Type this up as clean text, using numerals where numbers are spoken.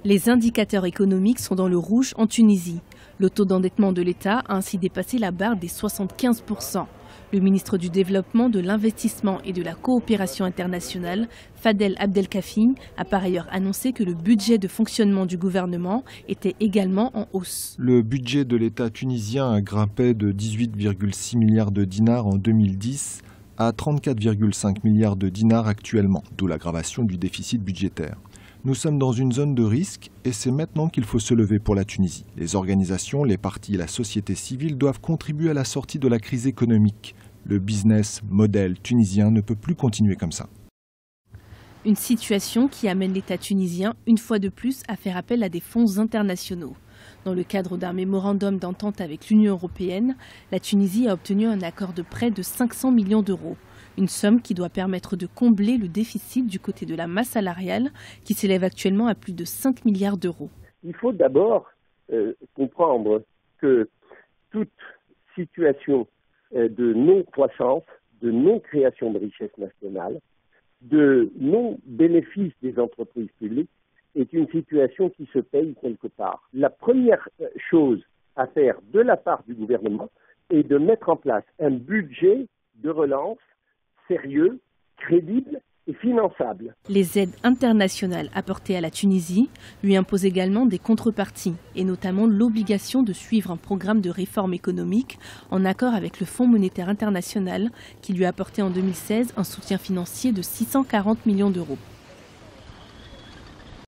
Les indicateurs économiques sont dans le rouge en Tunisie. Le taux d'endettement de l'État a ainsi dépassé la barre des 75%. Le ministre du Développement, de l'Investissement et de la Coopération internationale, Fadel Abdelkafim, a par ailleurs annoncé que le budget de fonctionnement du gouvernement était également en hausse. Le budget de l'État tunisien a grimpé de 18,6 milliards de dinars en 2010 à 34,5 milliards de dinars actuellement, d'où l'aggravation du déficit budgétaire. Nous sommes dans une zone de risque et c'est maintenant qu'il faut se lever pour la Tunisie. Les organisations, les partis et la société civile doivent contribuer à la sortie de la crise économique. Le business model tunisien ne peut plus continuer comme ça. Une situation qui amène l'État tunisien, une fois de plus, à faire appel à des fonds internationaux. Dans le cadre d'un mémorandum d'entente avec l'Union européenne, la Tunisie a obtenu un accord de prêt de 500 millions d'euros. Une somme qui doit permettre de combler le déficit du côté de la masse salariale qui s'élève actuellement à plus de 5 milliards d'euros. Il faut d'abord comprendre que toute situation de non-croissance, de non-création de richesse nationale, de non-bénéfice des entreprises publiques est une situation qui se paye quelque part. La première chose à faire de la part du gouvernement est de mettre en place un budget de relance sérieux, crédible et finançable. Les aides internationales apportées à la Tunisie lui imposent également des contreparties, et notamment l'obligation de suivre un programme de réforme économique en accord avec le Fonds monétaire international qui lui a apporté en 2016 un soutien financier de 640 millions d'euros.